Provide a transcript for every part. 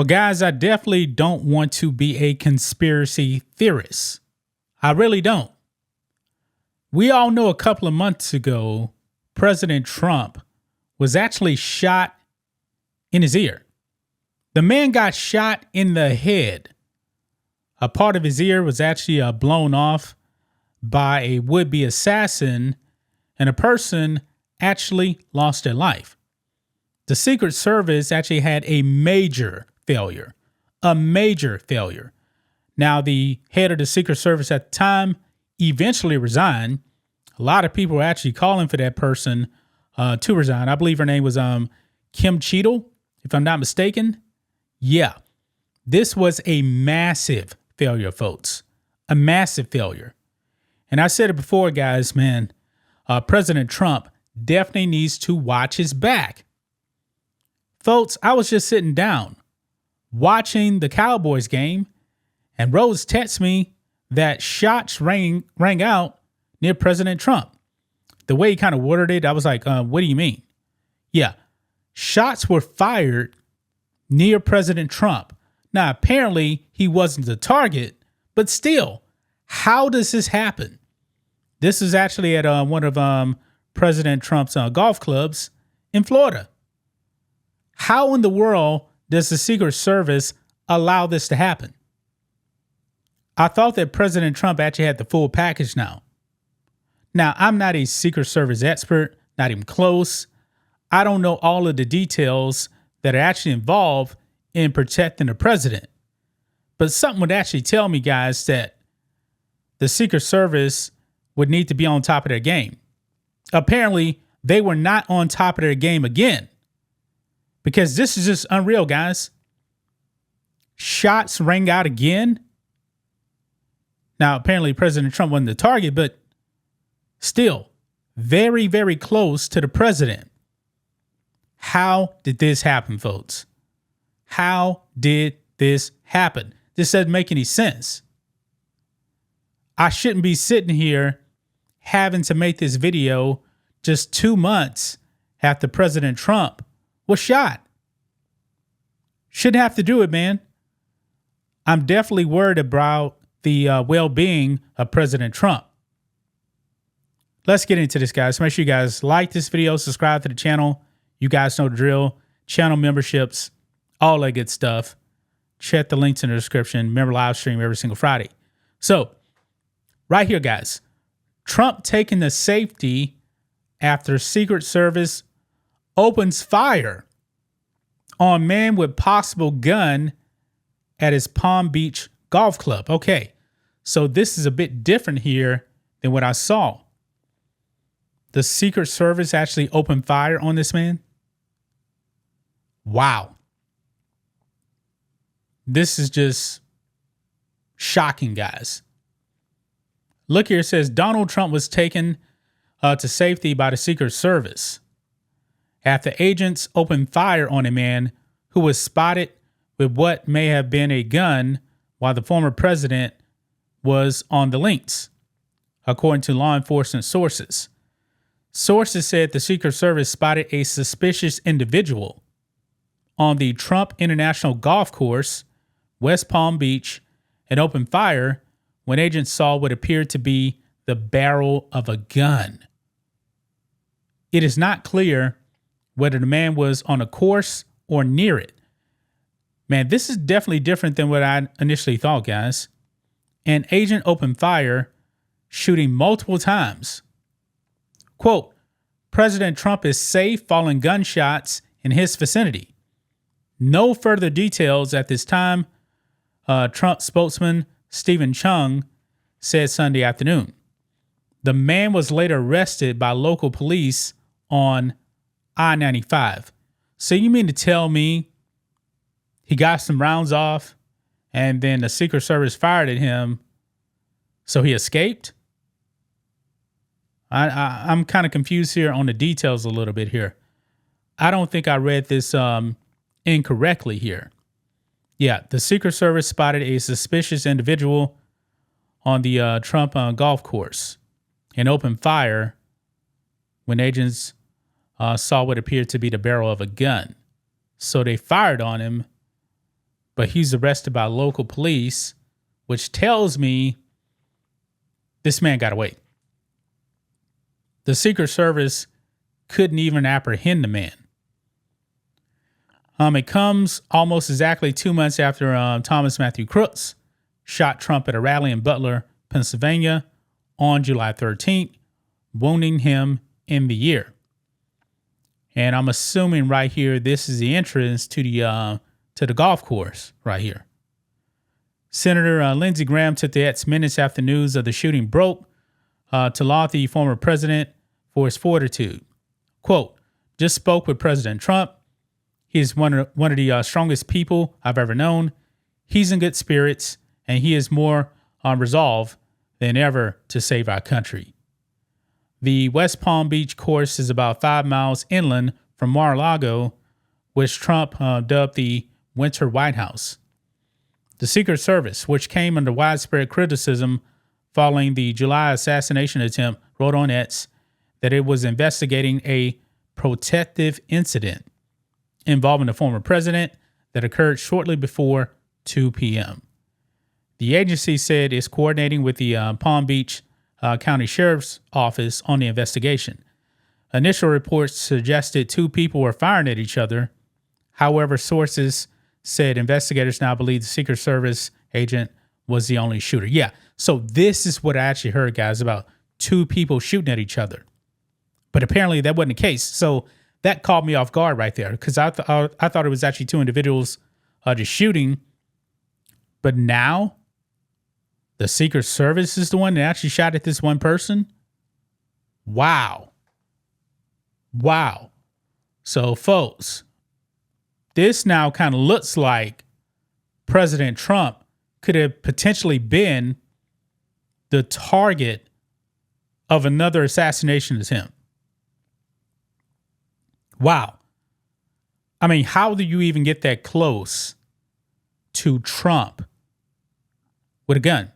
Well, guys, I definitely don't want to be a conspiracy theorist. I really don't. We all know a couple of months ago, President Trump was actually shot in his ear. The man got shot in the head. A part of his ear was actually blown off by a would-be assassin, and a person actually lost their life. The Secret Service actually had a major failure. Now, the head of the Secret Service at the time eventually resigned. A lot of people were actually calling for that person to resign. I believe her name was Kim Cheadle, if I'm not mistaken. Yeah, this was a massive failure, folks. A massive failure. And I said it before, guys, man, President Trump definitely needs to watch his back. Folks, I was just sitting down watching the Cowboys game, and Rose texted me that shots rang out near President Trump. The way he kind of worded it, I was like, what do you mean? Yeah, shots were fired near President Trump. Now, apparently he wasn't the target, but still, how does this happen? This is actually at one of President Trump's golf clubs in Florida. How in the world does the Secret Service allow this to happen? I thought that President Trump actually had the full package now. Now, I'm not a Secret Service expert, not even close. I don't know all of the details that are actually involved in protecting the president. But something would actually tell me, guys, that the Secret Service would need to be on top of their game. Apparently, they were not on top of their game again. Because this is just unreal, guys. Shots rang out again. Now, apparently President Trump wasn't the target, but still very, very close to the president. How did this happen, folks? How did this happen? This doesn't make any sense. I shouldn't be sitting here having to make this video just 2 months after President Trump was shot. Shouldn't have to do it, man. I'm definitely worried about the well-being of President Trump. Let's get into this, guys. Make sure you guys like this video, subscribe to the channel. You guys know the drill. Channel memberships, all that good stuff. Check the links in the description. Remember, live stream every single Friday. So, right here, guys. Trump taking the safety after Secret Service opens fire on man with possible gun at his Palm Beach golf club. Okay, so this is a bit different here than what I saw. The Secret Service actually opened fire on this man. Wow. This is just shocking, guys. Look here, it says Donald Trump was taken to safety by the Secret Service after agents opened fire on a man who was spotted with what may have been a gun while the former president was on the links, according to law enforcement sources. Sources said the Secret Service spotted a suspicious individual on the Trump International Golf Course, West Palm Beach, and opened fire when agents saw what appeared to be the barrel of a gun. It is not clear whether the man was on a course or near it. Man, this is definitely different than what I initially thought, guys. An agent opened fire, shooting multiple times. Quote, President Trump is safe following gunshots in his vicinity. No further details at this time, Trump spokesman Stephen Chung said Sunday afternoon. The man was later arrested by local police on I-95. So you mean to tell me he got some rounds off and then the Secret Service fired at him so he escaped? I'm kind of confused here on the details a little bit here. I don't think I read this incorrectly here. Yeah, the Secret Service spotted a suspicious individual on the Trump golf course and opened fire when agents saw what appeared to be the barrel of a gun. So they fired on him but he's arrested by local police, which tells me this man got away. The Secret Service couldn't even apprehend the man. It comes almost exactly 2 months after Thomas Matthew Crooks shot Trump at a rally in Butler, Pennsylvania on July 13th, wounding him in the ear. And I'm assuming right here, this is the entrance to the golf course right here. Senator Lindsey Graham took the X minutes after news of the shooting broke to laud the former president for his fortitude. Quote, just spoke with President Trump. He is one of the strongest people I've ever known. He's in good spirits, and he is more resolve than ever to save our country. The West Palm Beach course is about 5 miles inland from Mar-a-Lago, which Trump dubbed the Winter White House. The Secret Service, which came under widespread criticism following the July assassination attempt, wrote on X that it was investigating a protective incident involving the former president that occurred shortly before 2 p.m. The agency said it's coordinating with the Palm Beach County Sheriff's Office on the investigation. Initial reports suggested 2 people were firing at each other. However, sources said investigators now believe the Secret Service agent was the only shooter. Yeah, so this is what I actually heard, guys, about 2 people shooting at each other. But apparently that wasn't the case. So that caught me off guard right there, because I thought it was actually 2 individuals just shooting. But now the Secret Service is the one that actually shot at this one person. Wow. So, folks, this now kind of looks like President Trump could have potentially been the target of another assassination attempt. Wow. I mean, how do you even get that close to Trump with a gun?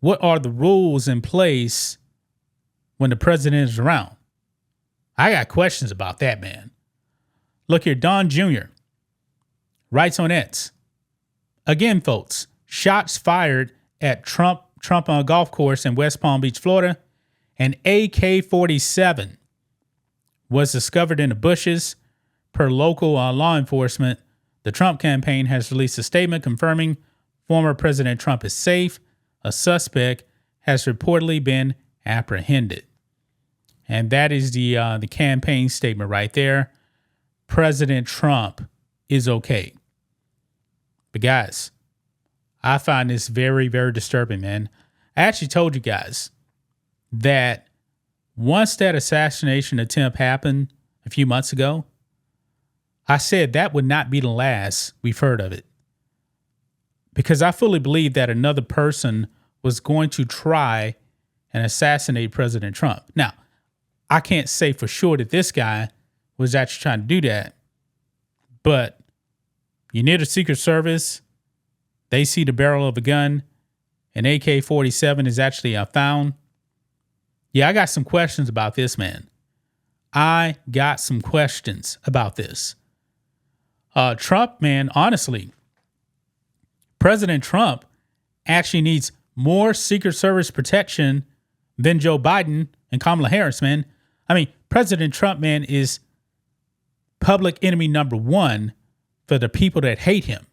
What are the rules in place when the president is around? I got questions about that, man. Look here, Don Jr. writes on X. Again, folks, shots fired at Trump on a golf course in West Palm Beach, Florida. An AK-47 was discovered in the bushes. Per local law enforcement, the Trump campaign has released a statement confirming former President Trump is safe. A suspect has reportedly been apprehended. And that is the campaign statement right there. President Trump is okay. But guys, I find this very, very disturbing, man. I actually told you guys that once that assassination attempt happened a few months ago, I said that would not be the last we've heard of it. Because I fully believe that another person was going to try and assassinate President Trump. Now, I can't say for sure that this guy was actually trying to do that. But you're near the Secret Service. They see the barrel of a gun. An AK-47 is actually found. Yeah, I got some questions about this, man. I got some questions about this. Trump, man, honestly, President Trump actually needs more Secret Service protection than Joe Biden and Kamala Harris, man. I mean, President Trump, man, is public enemy number 1 for the people that hate him.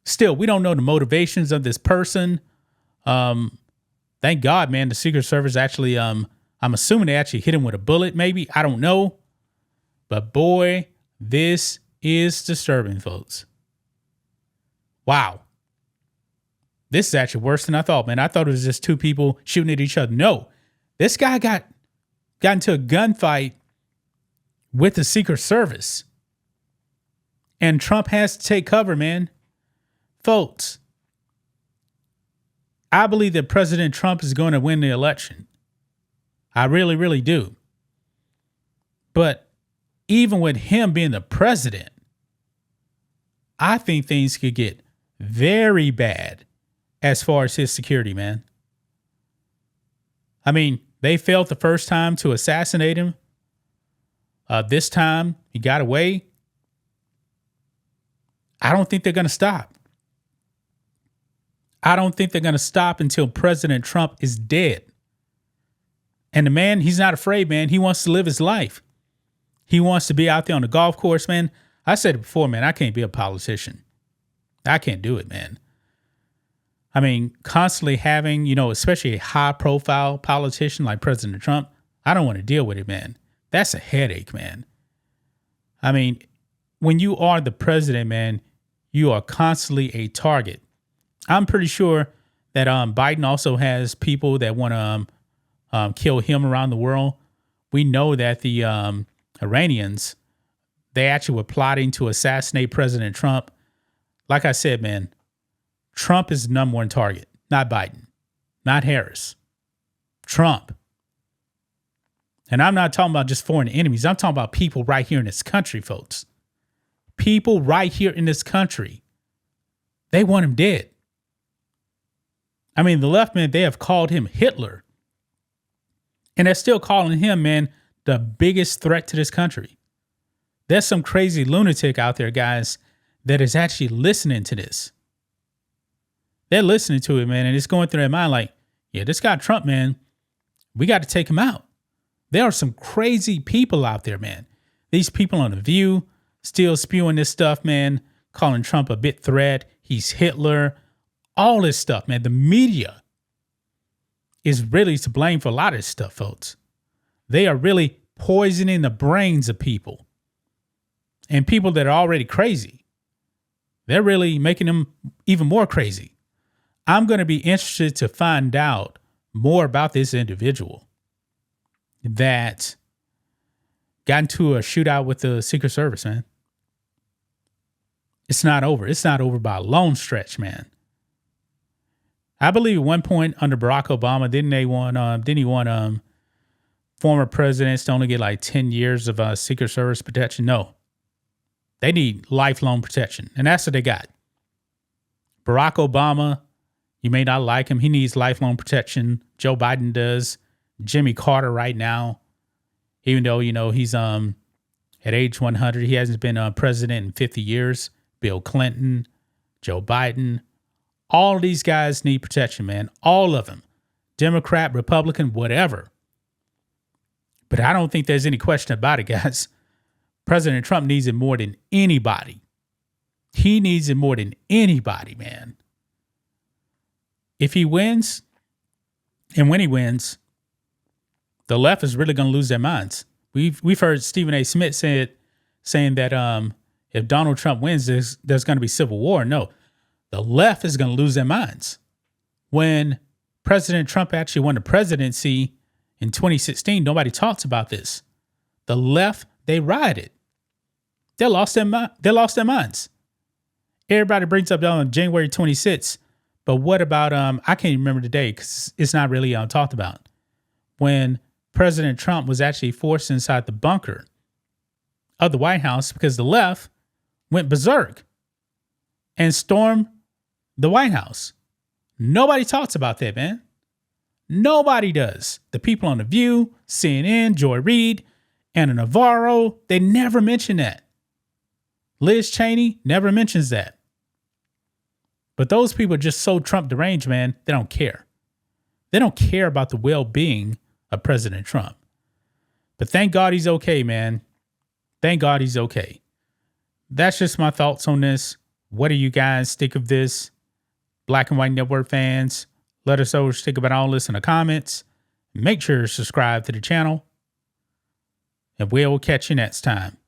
Still, we don't know the motivations of this person. Thank God, man, the Secret Service actually, I'm assuming they actually hit him with a bullet, maybe. I don't know. But boy, this is disturbing, folks. Wow. This is actually worse than I thought, man. I thought it was just 2 people shooting at each other. No, this guy got into a gunfight with the Secret Service. And Trump has to take cover, man. Folks, I believe that President Trump is going to win the election. I really, really do. But even with him being the president, I think things could get very bad as far as his security, man. I mean, they failed the first time to assassinate him. This time he got away. I don't think they're going to stop. I don't think they're going to stop until President Trump is dead. And the man, he's not afraid, man. He wants to live his life. He wants to be out there on the golf course, man. I said it before, man, I can't be a politician. I can't do it, man. I mean, constantly having, especially a high profile politician like President Trump, I don't want to deal with it, man. That's a headache, man. I mean, when you are the president, man, you are constantly a target. I'm pretty sure that Biden also has people that want to kill him around the world. We know that the Iranians, they actually were plotting to assassinate President Trump. Like I said, man, Trump is the number one target, not Biden, not Harris. Trump. And I'm not talking about just foreign enemies. I'm talking about people right here in this country, folks. People right here in this country. They want him dead. I mean, the left, man, they have called him Hitler. And they're still calling him, man, the biggest threat to this country. There's some crazy lunatic out there, guys, that is actually listening to this. They're listening to it, man, and it's going through their mind like, yeah, this guy Trump, man, we got to take him out. There are some crazy people out there, man. These people on The View still spewing this stuff, man, calling Trump a big threat. He's Hitler. All this stuff, man. The media is really to blame for a lot of this stuff, folks. They are really poisoning the brains of people. And people that are already crazy, they're really making them even more crazy. I'm going to be interested to find out more about this individual that got into a shootout with the Secret Service, man. It's not over. It's not over by a long stretch, man. I believe at one point under Barack Obama, didn't he want former presidents to only get like 10 years of Secret Service protection? No. They need lifelong protection. And that's what they got. Barack Obama, you may not like him. He needs lifelong protection. Joe Biden does. Jimmy Carter right now, even though, he's at age 100, he hasn't been president in 50 years. Bill Clinton, Joe Biden. All of these guys need protection, man. All of them. Democrat, Republican, whatever. But I don't think there's any question about it, guys. President Trump needs it more than anybody. He needs it more than anybody, man. If he wins, and when he wins, the left is really going to lose their minds. We've heard Stephen A. Smith saying that if Donald Trump wins, there's going to be civil war. No. The left is going to lose their minds. When President Trump actually won the presidency in 2016, nobody talks about this. The left, they rioted. They lost their minds. Everybody brings up on January 26th, but what about I can't even remember the day because it's not really talked about. When President Trump was actually forced inside the bunker of the White House because the left went berserk and stormed the White House. Nobody talks about that, man. Nobody does. The people on The View, CNN, Joy Reid, Anna Navarro, they never mention that. Liz Cheney never mentions that. But those people are just so Trump deranged, man, they don't care. They don't care about the well-being of President Trump. But thank God he's okay, man. Thank God he's okay. That's just my thoughts on this. What do you guys think of this? Black and White Network fans, let us know what you think about all this in the comments. Make sure to subscribe to the channel. And we'll catch you next time.